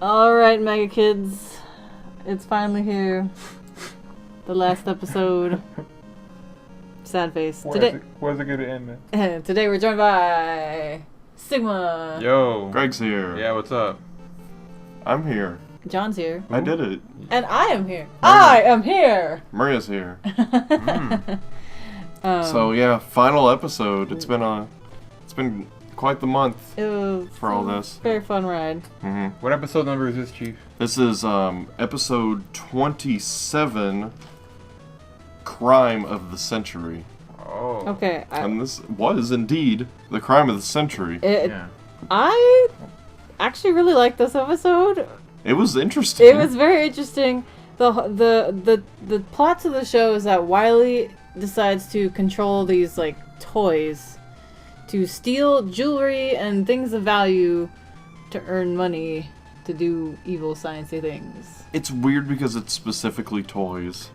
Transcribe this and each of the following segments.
Alright, Mega Kids. It's finally here. The last episode. Sad face. Where's it going to end then? Today we're joined by Sigma. Yo. Greg's here. Yeah, what's up? I'm here. John's here. I did it. And I am here. I am here! Maria's here. So yeah, final episode. It's been quite the month for all this. Very fun ride. Mm-hmm. What episode number is this, Chief? This is episode 27, Crime of the Century. Oh. Okay. And this was indeed the crime of the century. I actually really liked this episode. It was interesting. It was very interesting. The plot to the show is that Wiley decides to control these like toys to steal jewelry and things of value to earn money to do evil sciencey things. It's weird because it's specifically toys.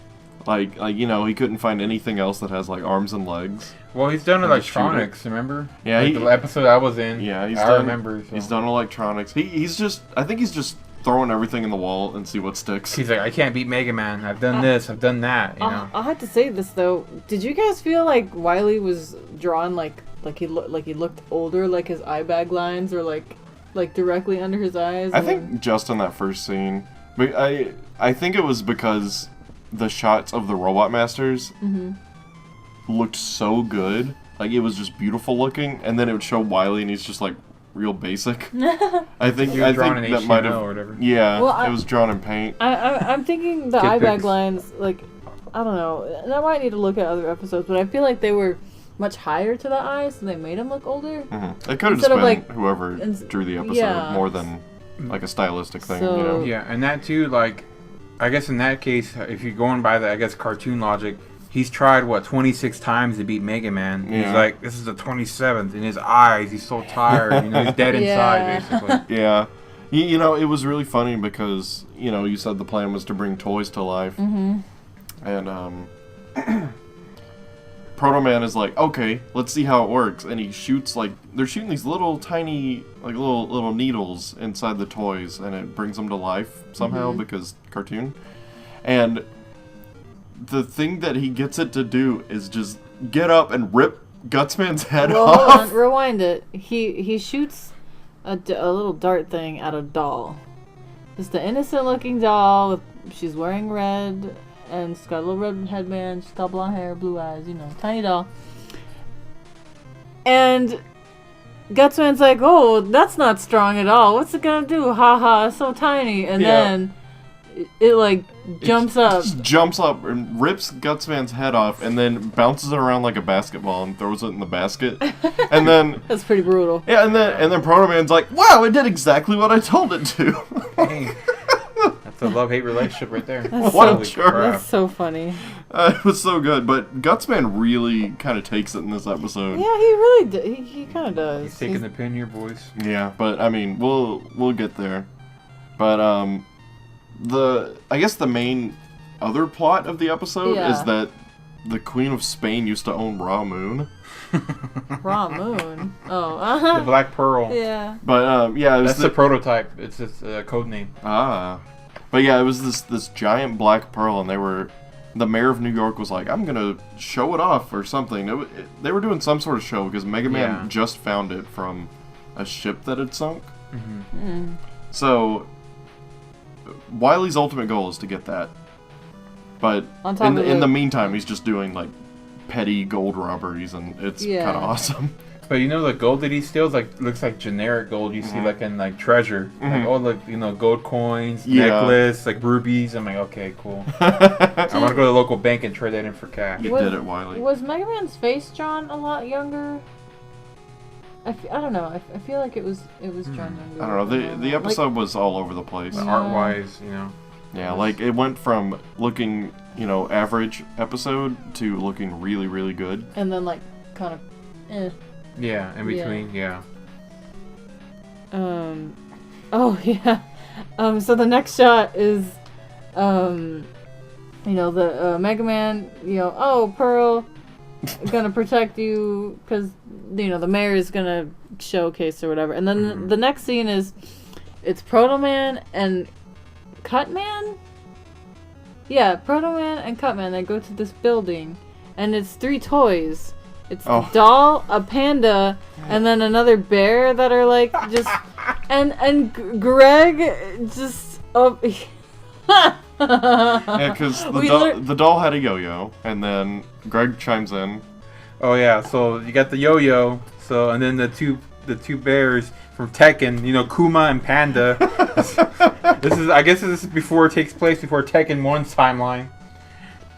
Like you know, he couldn't find anything else that has like arms and legs. Well, he's done electronics, remember? Yeah, like the episode I was in. Yeah, I remember. So. He's done electronics. I think he's just throwing everything in the wall and see what sticks. He's like, I can't beat Mega Man. I've done this. I've done that. You know. I had to say this though. Did you guys feel like Wiley was drawn like he looked older, like his eye bag lines were like directly under his eyes? I think just in that first scene, but I think it was because the shots of the Robot Masters looked so good. Like, it was just beautiful looking, and then it would show Wiley, and he's just like real basic. I think that might have. Or whatever. Yeah, well, it was drawn in paint. I'm thinking the eye bag lines, like, I don't know. And I might need to look at other episodes, but I feel like they were much higher to the eyes, so they made him look older. Mm-hmm. It could have just been like, whoever drew the episode more than like a stylistic thing, you know? Yeah, and that too, like, I guess in that case, if you're going by the, I guess, cartoon logic, he's tried, 26 times to beat Mega Man. Yeah. He's like, this is the 27th. In his eyes, he's so tired. You know, he's dead inside, basically. Yeah. You know, it was really funny because, you know, you said the plan was to bring toys to life. Mm-hmm. And, Proto Man is like, okay, let's see how it works. And he shoots, like, they're shooting these little tiny, like, little needles inside the toys. And it brings them to life somehow because cartoon. And the thing that he gets it to do is just get up and rip Gutsman's head off. Hold on, rewind it. He shoots a little dart thing at a doll. Just an innocent looking doll. She's wearing red. And she's got a little red headband, she's got blonde hair, blue eyes, you know, tiny doll. And Gutsman's like, oh, that's not strong at all. What's it gonna do? Ha ha, it's so tiny. And then it like jumps up. Just jumps up and rips Gutsman's head off and then bounces it around like a basketball and throws it in the basket. And then that's pretty brutal. Yeah, and then Proto Man's like, wow, it did exactly what I told it to. Hey. That's a love-hate relationship right there. That's so funny. It was so good, but Gutsman really kind of takes it in this episode. Yeah, he really he kind of does. He's taking the pin here, boys. Yeah, but I mean, we'll get there. But I guess the main other plot of the episode is that the Queen of Spain used to own Raw Moon. Raw Moon. Oh, the Black Pearl. Yeah. But yeah, it was that's the prototype. It's its code name. But yeah, it was this giant black pearl, and the mayor of New York was like, I'm gonna show it off or something. They were doing some sort of show because Mega Man just found it from a ship that had sunk. Mm-hmm. So Wiley's ultimate goal is to get that, but in the meantime, he's just doing like petty gold robberies, and it's kind of awesome. But you know the gold that he steals looks like generic gold you see like in like treasure, like all the gold coins, necklace, like rubies. I'm like, okay, cool. I want to go to the local bank and trade that in for cash. You did it, Wiley. Was Mega Man's face drawn a lot younger? I don't know. I feel like it was drawn younger. I don't know. The episode was all over the place. Art wise, you know. Yeah, like it went from looking, average episode to looking really, really good. And then like kind of Yeah, in between, yeah. Oh yeah. So the next shot is the Mega Man, oh, Pearl, gonna protect you because the mayor is gonna showcase or whatever. And then the next scene is it's Proto Man and Cutman. Yeah, Proto Man and Cutman. They go to this building, and it's 3 toys. It's a doll, a panda, and then another bear that are like just and Greg just yeah, because the doll had a yo-yo, and then Greg chimes in. Oh yeah, so you got the yo-yo, and then the two bears from Tekken, Kuma and Panda. I guess this is before it takes place before Tekken 1's timeline.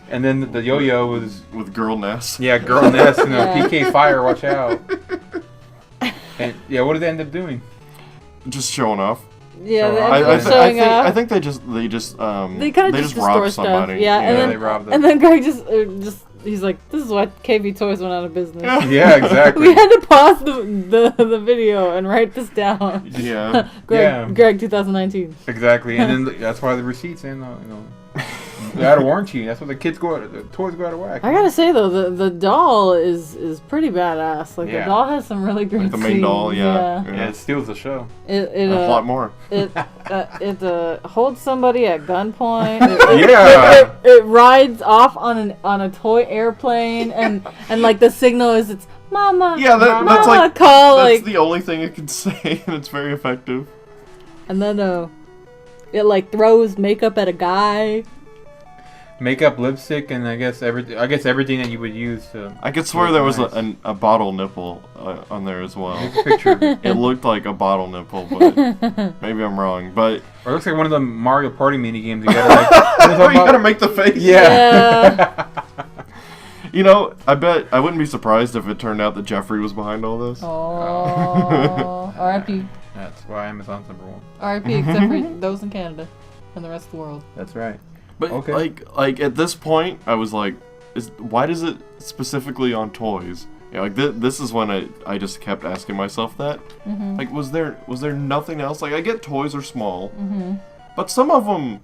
And then the yo-yo was with Girl Ness. Yeah, Girl Ness, PK Fire, watch out. And yeah, what did they end up doing? Just showing off. Yeah, showing off. I think they just they kind of just robbed somebody. Stuff. Yeah, and then they robbed them. And then Greg just he's like, this is why KB Toys went out of business. Yeah, exactly. We had to pause the video and write this down. Yeah. Greg 2019. Exactly, and then that's why the receipts in, they out of warranty. That's what the toys go out of whack. I gotta say though, the doll is pretty badass. Like the doll has some really great. Like the main doll, yeah, it steals the show. It a lot more. It holds somebody at gunpoint. It rides off on a toy airplane, and like the signal is it's mama. Yeah, that's like call. That's the only thing it can say, and it's very effective. And then it like throws makeup at a guy. Makeup, lipstick, and I guess everything that you would use to. I could swear there was a bottle nipple on there as well. There's a picture. It looked like a bottle nipple, but maybe I'm wrong. But or it looks like one of the Mario Party mini games. You gotta you gotta make the face. Yeah. I bet I wouldn't be surprised if it turned out that Jeffrey was behind all this. Oh, R.I.P. That's why Amazon's #1. R.I.P. Except for those in Canada and the rest of the world. That's right. But like at this point, I was like, why does it specifically on toys? Yeah, like this is when I just kept asking myself that. Mm-hmm. Like, was there nothing else? Like, I get toys are small, but some of them,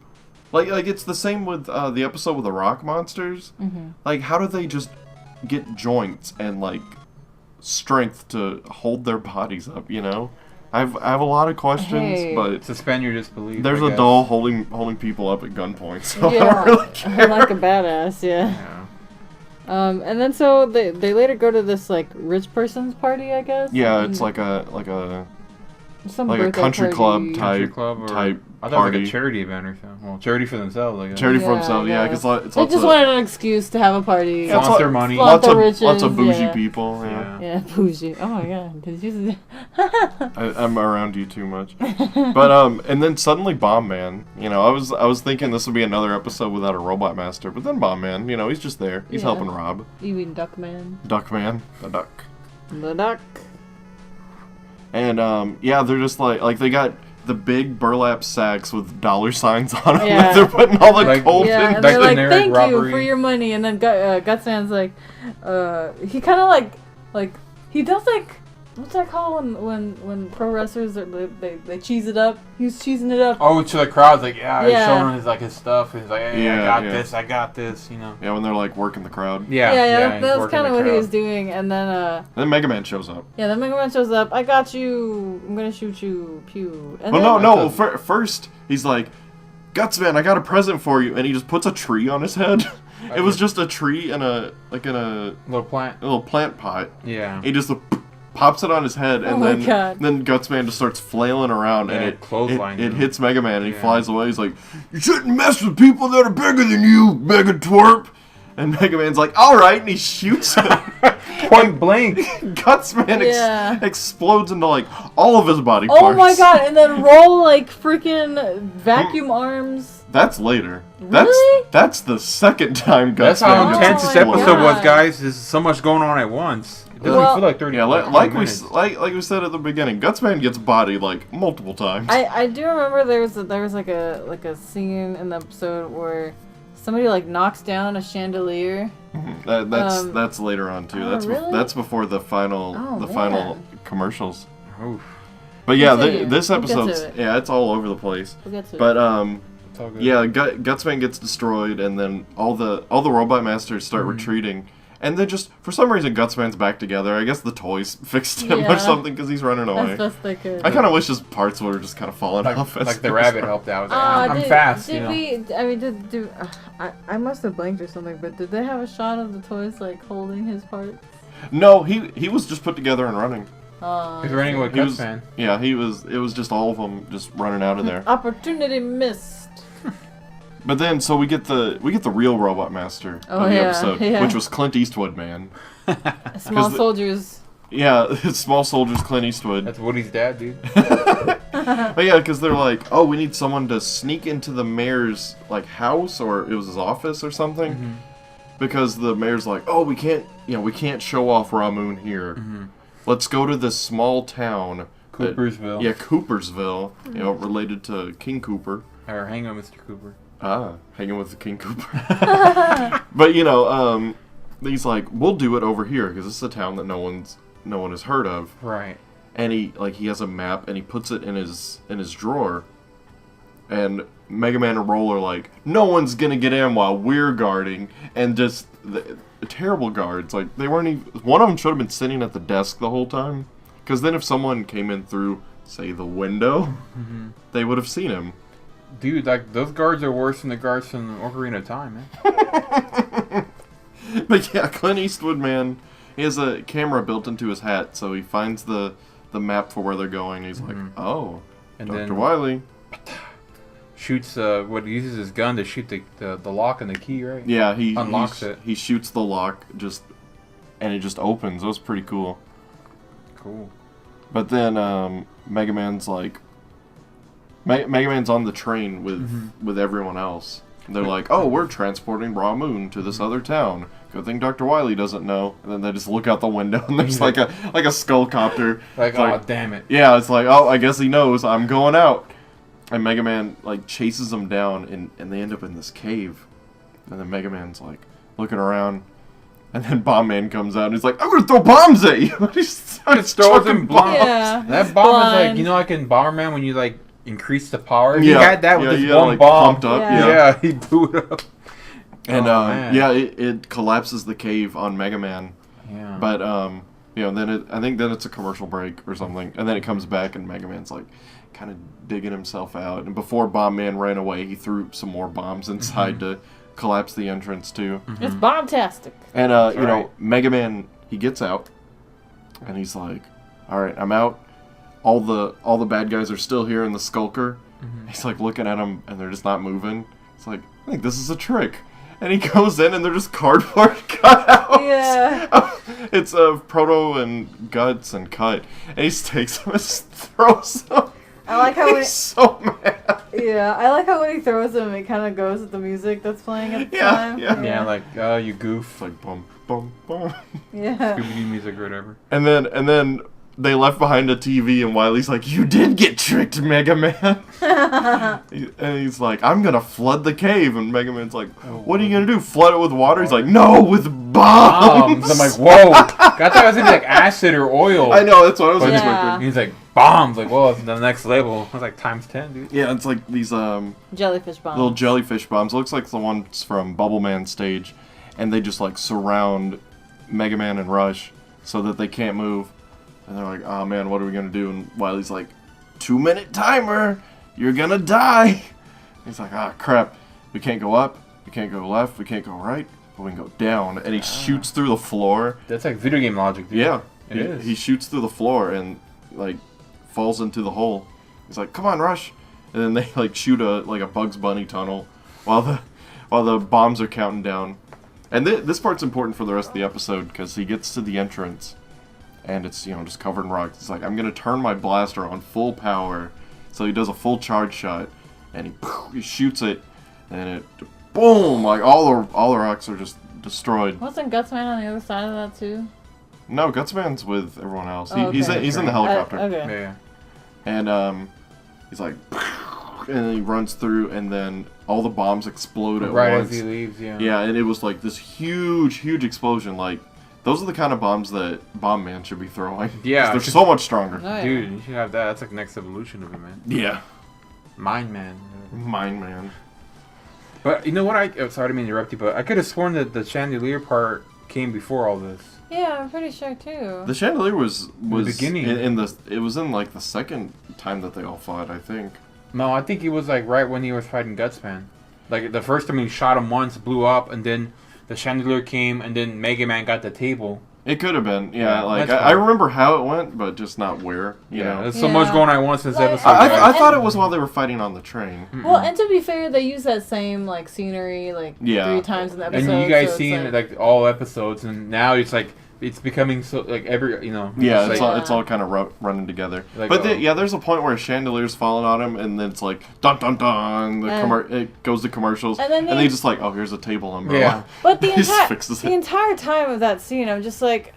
like it's the same with the episode with the rock monsters. Mm-hmm. Like, how do they just get joints and like strength to hold their bodies up? I have a lot of questions, but suspend your disbelief. There's a doll holding people up at gunpoint, so yeah, I don't really care. Like a badass, yeah. And then so they later go to this like rich person's party, I guess. Yeah, it's like a country club type I thought it was like a charity event or something. Well, charity for themselves, I guess. Charity for themselves, yeah. Because they just wanted an excuse to have a party. Flaunt their money. Lots of bougie people. Yeah, bougie. Oh my god. I'm around you too much. But and then suddenly Bomb Man. I was thinking this would be another episode without a Robot Master, but then Bomb Man, he's just there. He's helping Rob. You mean Duck Man? Duck Man, the duck. The duck. And they're just like they got the big burlap sacks with dollar signs on them that they're putting all the gold in. And they're like, thank you for your money. And then Gutsman's like, he kind of like, he does like, what's that called when pro wrestlers they cheese it up? He was cheesing it up. Oh, to the crowd, like, he's showing his stuff. He's like, hey, I got this, Yeah, when they're like working the crowd. Yeah, that was kind of what he was doing. And then Mega Man shows up. Yeah, then Mega Man shows up. I got you. I'm gonna shoot you. Pew. And no. First he's like, Gutsman, I got a present for you, and he just puts a tree on his head. It was just a tree in a little plant pot. Yeah. He just pops it on his head, and then Gutsman just starts flailing around, and it hits Mega Man, and he flies away. He's like, you shouldn't mess with people that are bigger than you, Mega Twerp. And Mega Man's like, all right, and he shoots him. Point blank. Gutsman explodes into like all of his body parts. Oh my god! And then roll like freaking vacuum arms. That's later. Really? That's the second time Gutsman. That's how intense this episode was, God. guys. There's so much going on at once. It doesn't feel like 30 minutes. Like we said at the beginning, Gutsman gets bodied like multiple times. I do remember there was like a scene in the episode where somebody like knocks down a chandelier. That's later on too. That's before the final commercials. Oof. But yeah, this episode's it's all over the place. We'll get to but it's all good. Gutsman gets destroyed, and then all the Robot Masters start retreating, And then just, for some reason, Gutsman's back together. I guess the toys fixed him or something because he's running away. As best they could. I kind of wish his parts were just kind of falling off. Like the rabbit helped out. I'm fast, I mean, I must have blanked or something, but did they have a shot of the toys, like, holding his parts? No, he was just put together and running. He's running with Gutsman. Yeah, it was just all of them just running out of there. Opportunity missed. But then, so we get the real Robot Master of the episode, which was Clint Eastwood, man. Small soldiers. Yeah, Small Soldiers, Clint Eastwood. That's Woody's dad, dude. But yeah, because they're like, oh, we need someone to sneak into the mayor's like house, or it was his office or something. Mm-hmm. Because the mayor's like, oh, we can't show off Ramoon here. Mm-hmm. Let's go to this small town. Coopersville. Coopersville. You know, related to King Cooper. Or hang on, Mr. Cooper. Hanging with the King Cooper. But you know, he's like, we'll do it over here because this is a town that no one has heard of. Right. And he has a map and he puts it in his drawer. And Mega Man and Roll are like, no one's gonna get in while we're guarding. And just the terrible guards. Like they weren't even. One of them should have been sitting at the desk the whole time. Because then if someone came in through, say, the window, they would have seen him. Dude, like, those guards are worse than the guards from Ocarina of Time, man. But yeah, Clint Eastwood, man, he has a camera built into his hat, so he finds the map for where they're going. He's like, oh, and Dr. Wily. Shoots, uses his gun to shoot the lock and the key, right? Yeah, he unlocks it. He shoots the lock, and it just opens. It was pretty cool. Cool. But then Mega Man's like, Mega Man's on the train with everyone else. And they're like, oh, we're transporting Ramoon to this other town. Good thing Dr. Wily doesn't know. And then they just look out the window and there's like a skull copter. Like, oh, damn it. Yeah, it's like, oh, I guess he knows. I'm going out. And Mega Man like chases them down and they end up in this cave. And then Mega Man's like looking around. And then Bomb Man comes out and he's like, I'm gonna throw bombs at you. He starts throwing bombs. Yeah. That bomb is like, you know, like in Bomberman when you like increase the power. He had that with this one like, bomb. Pumped up. Yeah, he blew it up. And it collapses the cave on Mega Man. Yeah. But you know, then I think it's a commercial break or something, and then it comes back and Mega Man's like kind of digging himself out. And before Bomb Man ran away, he threw some more bombs inside to collapse the entrance too. It's bombastic. And you know, Mega Man, he gets out, and he's like, all right, I'm out. All the bad guys are still here in the Skulker. He's like looking at them, and they're just not moving. It's like, I think this is a trick. And he goes in, and they're just cardboard cutouts. Yeah. It's Proto and Guts and Cut, and he takes them and just throws them. I like how he's so mad. Yeah, I like how when he throws them, it kind of goes with the music that's playing at the time. Yeah, like, oh, you goof. Like, bum, bum, bum. Yeah. Scooby-Doo music or whatever. And then they left behind a TV, and Wily's like, you did get tricked, Mega Man. And he's like, I'm going to flood the cave. And Mega Man's like, what are you going to do, flood it with water? He's like, no, with bombs. I'm like, whoa. I thought it was going to be like acid or oil. I know, that's what I was expecting. He's like, bombs. Like, well, it's the next level. I was like, times 10, dude. Yeah, it's like these jellyfish bombs. Little jellyfish bombs. It looks like the ones from Bubble Man stage. And they just like surround Mega Man and Rush so that they can't move. And they're like, oh man, what are we going to do? And Wily's like, 2-minute timer. You're going to die. He's like, ah, crap. We can't go up. We can't go left. We can't go right. But we can go down. And he shoots through the floor. That's like video game logic, dude. Yeah. It is. He shoots through the floor and like falls into the hole. He's like, come on, Rush. And then they like shoot a Bugs Bunny tunnel while the bombs are counting down. And this part's important for the rest of the episode because he gets to the entrance. And it's, you know, just covered in rocks. It's like, I'm going to turn my blaster on full power. So he does a full charge shot. And he shoots it. And it, boom! Like, all the rocks are just destroyed. Wasn't Gutsman on the other side of that, too? No, Gutsman's with everyone else. Oh, okay. He's in the helicopter. Okay. Yeah. And, he's like... And then he runs through, and then all the bombs explode at right once. As he leaves, yeah. Yeah, and it was like this huge explosion. Like, those are the kind of bombs that Bomb Man should be throwing. Yeah. They're so much stronger. Oh, yeah. Dude, you should have that. That's like next evolution of it, man. Yeah. Mind Man. Mind Man. But you know what? Sorry to interrupt you, but I could have sworn that the chandelier part came before all this. Yeah, I'm pretty sure too. The chandelier was the beginning. It was in like the second time that they all fought, I think. No, I think it was like right when he was fighting Gutsman. Like the first time he shot him once, blew up, and then the chandelier came, and then Mega Man got the table. It could have been, yeah. Like I remember how it went, but just not where. You know, there's so much going on at once this episode. I thought it was while they were fighting on the train. Well, and to be fair, they use that same like scenery like 3 times in the episode. And you guys seen like all episodes, and now it's like it's becoming so like every Yeah, it's all kind of running together. Like, but there's a point where a chandelier's falling on him, and then it's like dun dun dun. It goes to commercials, and then they just like, oh, here's a table umbrella. Yeah. But the entire time of that scene, I'm just like,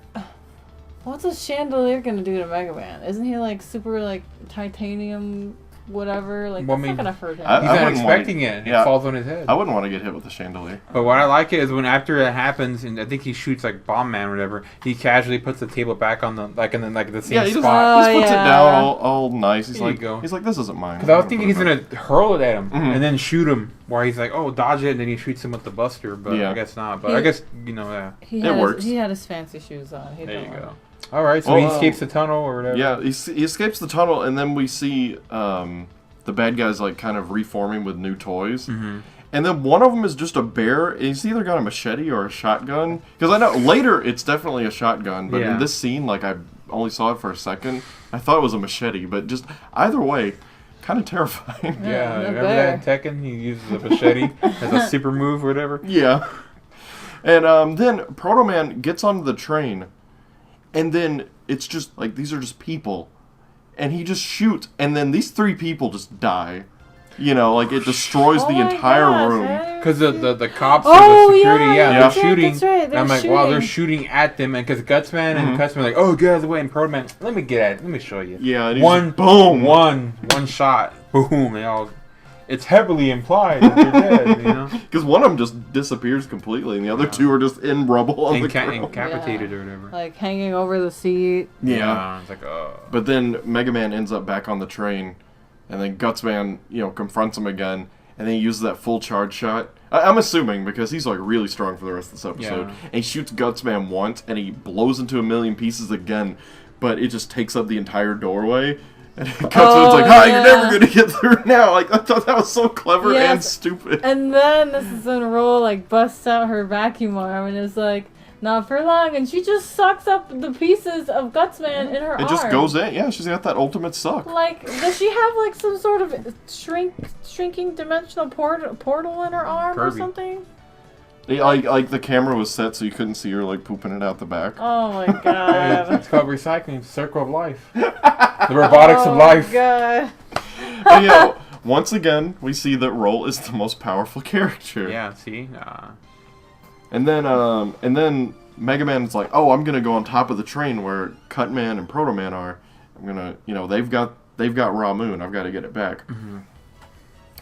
what's a chandelier gonna do to Mega Man? Isn't he like super like titanium? Whatever, like that's not gonna hurt him. He's not expecting it. It falls on his head. I wouldn't want to get hit with a chandelier. But what I like is when after it happens, and I think he shoots like Bomb Man or whatever, he casually puts the table back on the the same spot. He just puts it down all nice. He's like, this isn't mine. Because I was thinking he's gonna hurl it at him and then shoot him, where he's like, oh, dodge it, and then he shoots him with the Buster. But I guess not. But I guess it works. He had his fancy shoes on. There you go. All right, so he escapes the tunnel or whatever. Yeah, he escapes the tunnel, and then we see the bad guys like kind of reforming with new toys. Mm-hmm. And then one of them is just a bear. He's either got a machete or a shotgun. Because I know later it's definitely a shotgun, but in this scene, like I only saw it for a second. I thought it was a machete, but just either way, kind of terrifying. Yeah, remember that in Tekken? He uses a machete as a super move or whatever. Yeah. And then Proto Man gets onto the train. And then it's just, like, these are just people. And he just shoots, and then these 3 people just die. You know, like, it destroys the entire room. Because the cops or the security, they're shooting. That's right. And I'm like, wow, they're shooting at them. And because Gutsman and Gutsman are like, oh, get out of the way. And Proto Man, let me get at it. Let me show you. Yeah. Boom. One shot. Boom. They all... It's heavily implied that they're dead, you know? Because one of them just disappears completely, and the other 2 are just in rubble on the ground. Incapacitated or whatever. Like, hanging over the seat. Yeah. It's like, oh. But then Mega Man ends up back on the train, and then Gutsman, confronts him again, and then he uses that full charge shot. I'm assuming, because he's, like, really strong for the rest of this episode. And he shoots Gutsman once, and he blows into a million pieces again, but it just takes up the entire doorway. And Gutsman's like, you're never going to get through now. Like, I thought that was so clever and stupid. And then this is when Roll, like, busts out her vacuum arm and is like, not for long. And she just sucks up the pieces of Gutsman in her arm. It just goes in. Yeah, she's got that ultimate suck. Like, does she have, like, some sort of shrinking dimensional portal in her arm or something? Like the camera was set so you couldn't see her like pooping it out the back. Oh my god. It's called recycling, the circle of life. The robotics of life. Oh my god. Once again, we see that Roll is the most powerful character. Yeah, see? And then Mega Man's like, oh, I'm gonna go on top of the train where Cutman and Proto Man are. I'm gonna, they've got Ra Moon. I've got to get it back. Mm-hmm.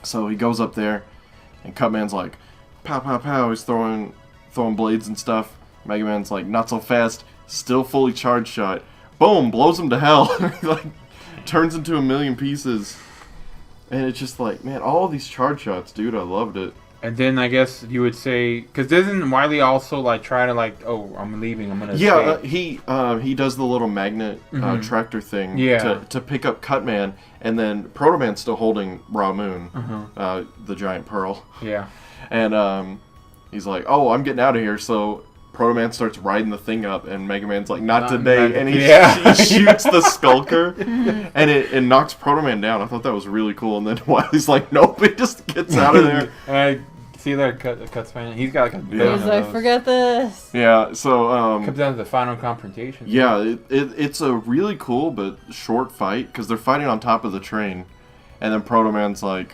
So he goes up there, and Cutman's like, pow, pow, pow, he's throwing blades and stuff. Mega Man's like, not so fast, still fully charged shot. Boom, blows him to hell. He like turns into a million pieces. And it's just like, man, all these charge shots, dude, I loved it. And then I guess you would say, because doesn't Wily also like try to like, oh, I'm leaving, I'm gonna escape. He does the little magnet tractor thing to pick up Cutman, and then Proto Man's still holding Ra Moon, the giant pearl. Yeah. And he's like, oh, I'm getting out of here. So Proto Man starts riding the thing up, and Mega Man's like, not today. And he shoots the Skulker, and it knocks Proto Man down. I thought that was really cool. And then Wily's like, nope, it just gets out of there. And I see that Cutsman. He's got like a He's like, forget this. Yeah, so comes down to the final confrontation. Yeah, it's a really cool but short fight because they're fighting on top of the train, and then Proto Man's like,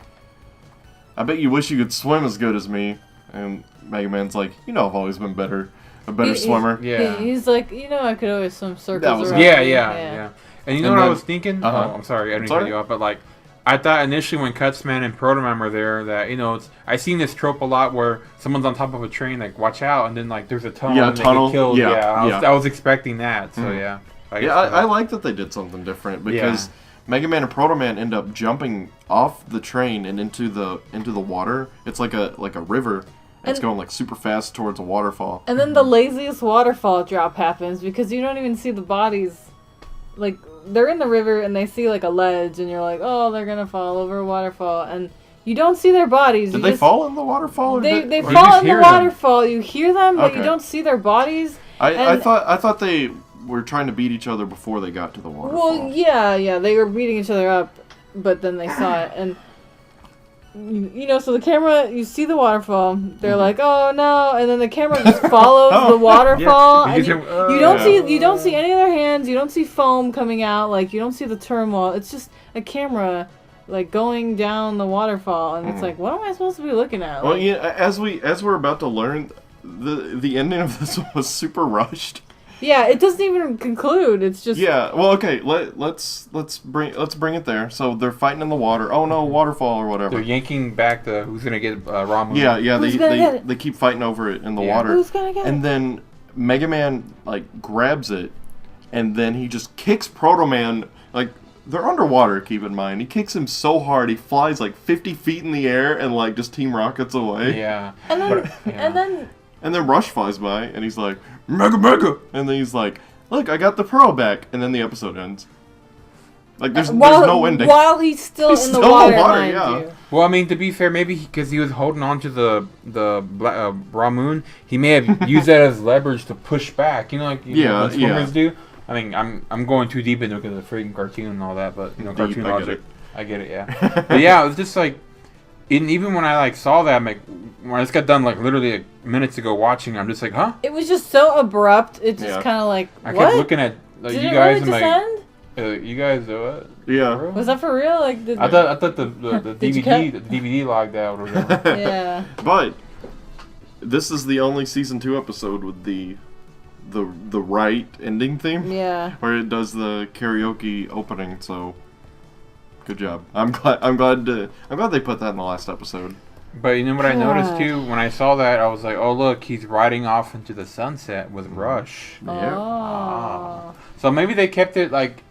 I bet you wish you could swim as good as me. And Mega Man's like, I've always been a better swimmer. He's like, I could always swim circles around. Yeah. And you know what I was thinking? Oh, I'm sorry, I didn't cut you off, but like, I thought initially when Cutsman and Proto Man were there that, I've seen this trope a lot where someone's on top of a train, like, watch out, and then like there's a tunnel and they get killed. I was expecting that, so I like that they did something different because Mega Man and Proto Man end up jumping off the train and into the water. It's like a river. it's going like super fast towards a waterfall. And then the laziest waterfall drop happens because you don't even see the bodies. Like, they're in the river and they see like a ledge and you're like, oh, they're gonna fall over a waterfall, and you don't see their bodies. Did they fall in the waterfall? Or they fall in the waterfall. You hear them, but you don't see their bodies. I thought they were trying to beat each other before they got to the waterfall. Well, yeah, they were beating each other up, but then they saw it, and you know, so the camera, you see the waterfall. They're like, oh no, and then the camera just follows the waterfall, and you don't see any of their hands. You don't see foam coming out. Like, you don't see the turmoil. It's just a camera. Like, going down the waterfall, and it's like, what am I supposed to be looking at? Well, yeah, as we're about to learn, the ending of this was super rushed. Yeah, it doesn't even conclude. It's just Well, okay, let's bring it there. So they're fighting in the water. Oh no, waterfall or whatever. They're yanking back the who's gonna get Raw Moon. Yeah. They keep fighting over it in the water. Who's gonna get it? And then Mega Man like grabs it, and then he just kicks Proto Man like. They're underwater, keep in mind. He kicks him so hard, he flies like 50 feet in the air and like just team rockets away. Yeah. And then Rush flies by and he's like, Mega! And then he's like, look, I got the pearl back. And then the episode ends. Like, there's no ending. While he's still in the water, mind you. Well, I mean, to be fair, maybe because he was holding on to the Raw Moon, he may have used that as leverage to push back. You know, like what swimmers do. I mean, I'm going too deep into it because of the freaking cartoon and all that, but, you know, cartoon logic. I get it, yeah. But yeah, it was just like, even when I like saw that, I'm like, when I just got done like literally like, minutes ago watching, I'm just like, huh? It was just so abrupt. It just kind of like, what? I kept looking at like, Did you it guys really and like, you guys what? Yeah. Was that for real? Like, I thought the DVD logged out or whatever. Yeah. But this is the only season 2 episode with the right ending theme. Yeah. Where it does the karaoke opening, so good job. I'm glad they put that in the last episode. But you know what I noticed too? When I saw that, I was like, oh look, he's riding off into the sunset with Rush. Yeah. Oh. So maybe they kept it like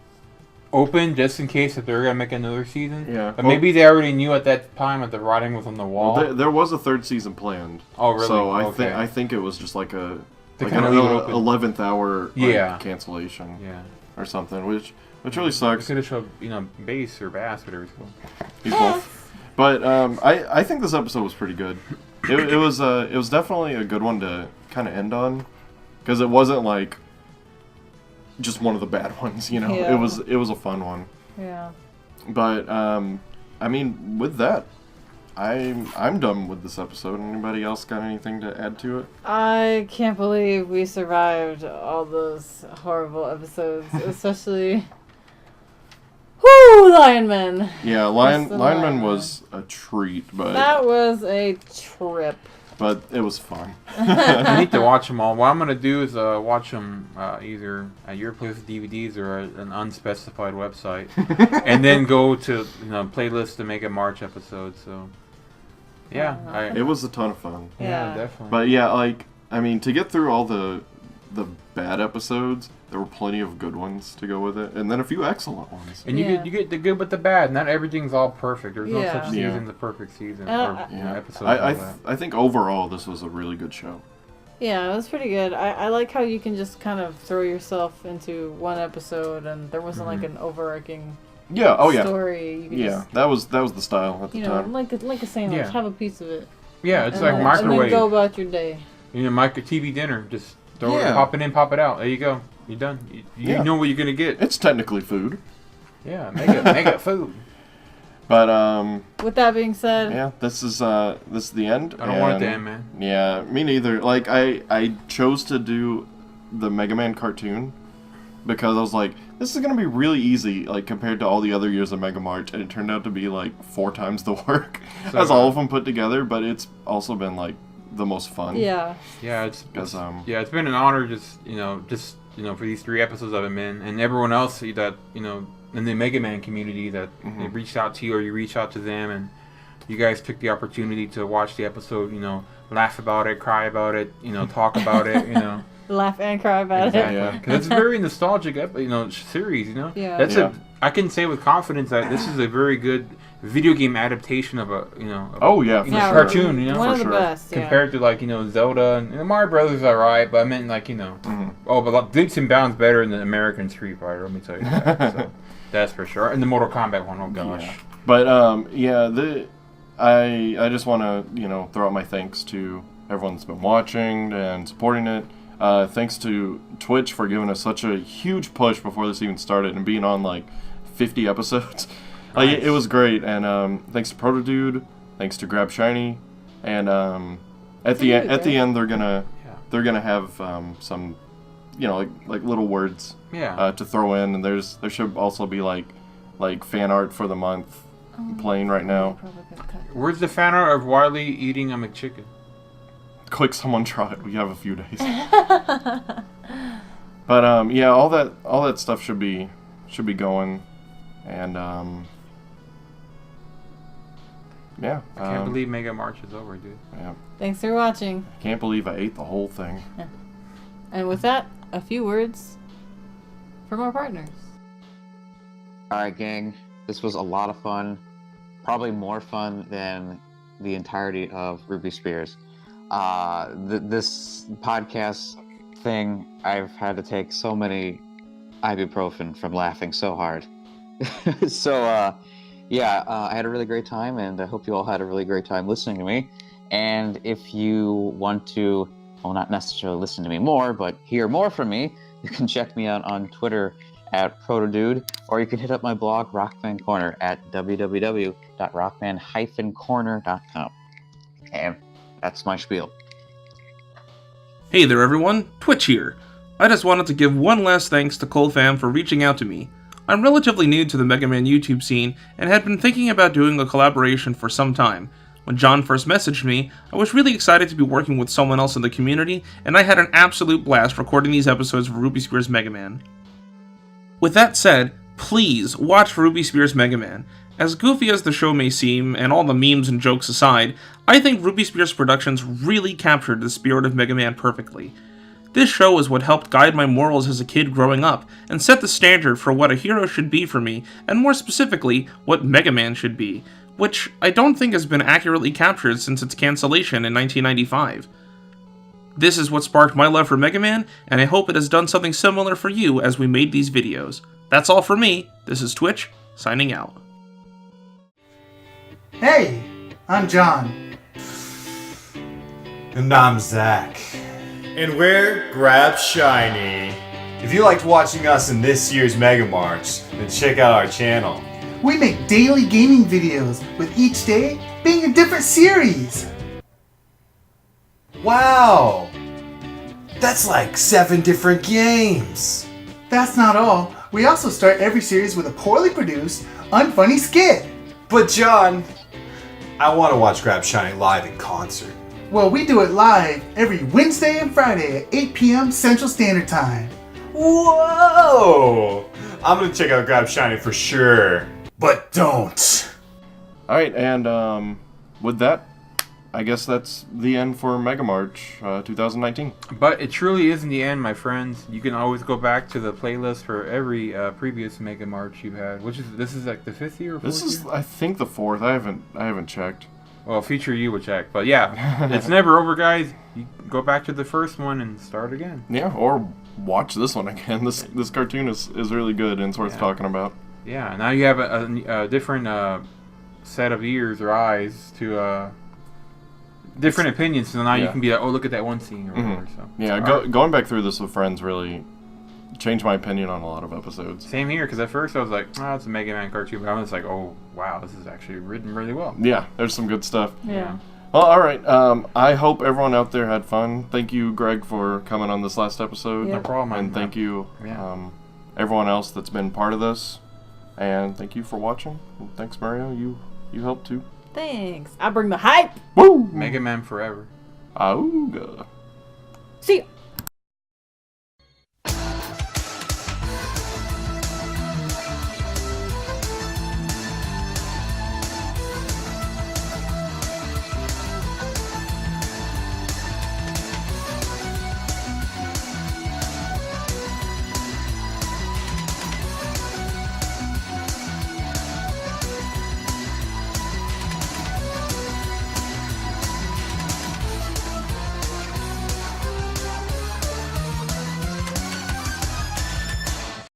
open just in case if they're gonna make another season. Yeah. But maybe they already knew at that time that the writing was on the wall. Well, there was a 3rd season planned. Oh really? So I think it was just like an kind of leave it open. 11th hour cancellation. Yeah. Or something, which really sucks. Could have showed Bass or Bass, whatever it's called. He's both. But I think this episode was pretty good. It was definitely a good one to kind of end on, because it wasn't like just one of the bad ones, you know. Yeah. It was a fun one. Yeah. But I mean, with that, I'm done with this episode. Anybody else got anything to add to it? I can't believe we survived all those horrible episodes, especially. Whoo, Lionman! Yeah, Lionman was a treat, but that was a trip. But it was fun. I need to watch them all. What I'm gonna do is watch them either at your place with DVDs or at an unspecified website, and then go to playlist to make a March episode. So, yeah, it was a ton of fun. Yeah, definitely. But yeah, like I mean, to get through all the bad episodes, there were plenty of good ones to go with it, and then a few excellent ones. And you get the good with the bad. Not everything's all perfect. There's no such season as a perfect season or episode. I think overall this was a really good show. Yeah, it was pretty good. I like how you can just kind of throw yourself into one episode, and there wasn't like an overarching story. You could that was the style at the time. like a sandwich, have a piece of it. Yeah, it's like microwave. And then go about your day. TV dinner, just throw it, pop it in, pop it out. There you go. You're done. You know what you're gonna get. It's technically food. Yeah, make it food. But with that being said, this is the end. I don't want it to end, man. Yeah, me neither. Like I chose to do the Mega Man cartoon because I was like, this is gonna be really easy, like compared to all the other years of Mega March, and it turned out to be like 4 times the work as all of them put together. But it's also been like the most fun. Yeah. Yeah, it's it's been an honor just for these 3 episodes I've been in, and everyone else that in the Mega Man community that they reached out to you or you reached out to them, and you guys took the opportunity to watch the episode, laugh about it, cry about it, talk about it, laugh and cry about it. Yeah, because it's a very nostalgic series. Yeah. That's I can say with confidence that this is a very good video game adaptation of a cartoon, one of the sure. best. Yeah. compared to like Zelda and Mario Brothers are alright, but I meant like but leaps and bounds better than the American Street Fighter. Let me tell you that. So, that's for sure. And the Mortal Kombat one, oh gosh. Yeah. But I just want to throw out my thanks to everyone that's been watching and supporting it. Thanks to Twitch for giving us such a huge push before this even started and being on like 50 episodes. Nice. It was great, and thanks to Protodude, thanks to Grab Shiny, and at the end they're gonna have some like little words to throw in, and there should also be like fan art for the month playing right now. Where's the fan art of Wily eating a McChicken? Quick, someone try it. We have a few days. But all that stuff should be going, and I can't believe Mega March is over, dude. Yeah. Thanks for watching. Can't believe I ate the whole thing. And with that, a few words from our partners. Alright, gang. This was a lot of fun. Probably more fun than the entirety of Ruby Spears. This podcast thing, I've had to take so many ibuprofen from laughing so hard. I had a really great time, and I hope you all had a really great time listening to me. And if you want to, well, not necessarily listen to me more, but hear more from me, you can check me out on Twitter at Protodude, or you can hit up my blog, Rockman Corner, at www.rockman-corner.com. And that's my spiel. Hey there everyone, Twitch here. I just wanted to give one last thanks to ColeFam for reaching out to me. I'm relatively new to the Mega Man YouTube scene and had been thinking about doing a collaboration for some time. When John first messaged me, I was really excited to be working with someone else in the community, and I had an absolute blast recording these episodes of Ruby Spears Mega Man. With that said, please watch Ruby Spears Mega Man. As goofy as the show may seem, and all the memes and jokes aside, I think Ruby Spears Productions really captured the spirit of Mega Man perfectly. This show is what helped guide my morals as a kid growing up, and set the standard for what a hero should be for me, and more specifically, what Mega Man should be, which I don't think has been accurately captured since its cancellation in 1995. This is what sparked my love for Mega Man, and I hope it has done something similar for you as we made these videos. That's all for me. This is Twitch, signing out. Hey, I'm John. And I'm Zach. And we're Grab Shiny. If you liked watching us in this year's Mega March, then check out our channel. We make daily gaming videos, with each day being a different series. Wow! That's like 7 different games. That's not all. We also start every series with a poorly produced, unfunny skit. But John, I want to watch Grab Shiny live in concert. Well, we do it live every Wednesday and Friday at 8 p.m. Central Standard Time. Whoa! I'm gonna check out Grab Shiny for sure. But don't! Alright, and with that, I guess that's the end for Mega March 2019. But it truly isn't the end, my friends. You can always go back to the playlist for every previous Mega March you've had. This is like the 5th year or 4th This is, year? I think, the 4th. I haven't checked. Well, feature you would check. But yeah, it's never over, guys. You go back to the first one and start again. Yeah, or watch this one again. This cartoon is really good and it's worth talking about. Yeah, now you have a different set of ears or eyes to different opinions. So now you can be like, oh, look at that one scene or whatever. So yeah, going back through this with friends really changed my opinion on a lot of episodes. Same here, because at first I was like, oh, it's a Mega Man cartoon, but I was like, oh, wow, this is actually written really well. Yeah, there's some good stuff. Yeah. Well, alright, I hope everyone out there had fun. Thank you, Greg, for coming on this last episode. Yeah. No problem. And thank you, everyone else that's been part of this. And thank you for watching. And thanks, Mario. You helped too. Thanks. I bring the hype. Woo! Mega Man forever. Auga. See ya.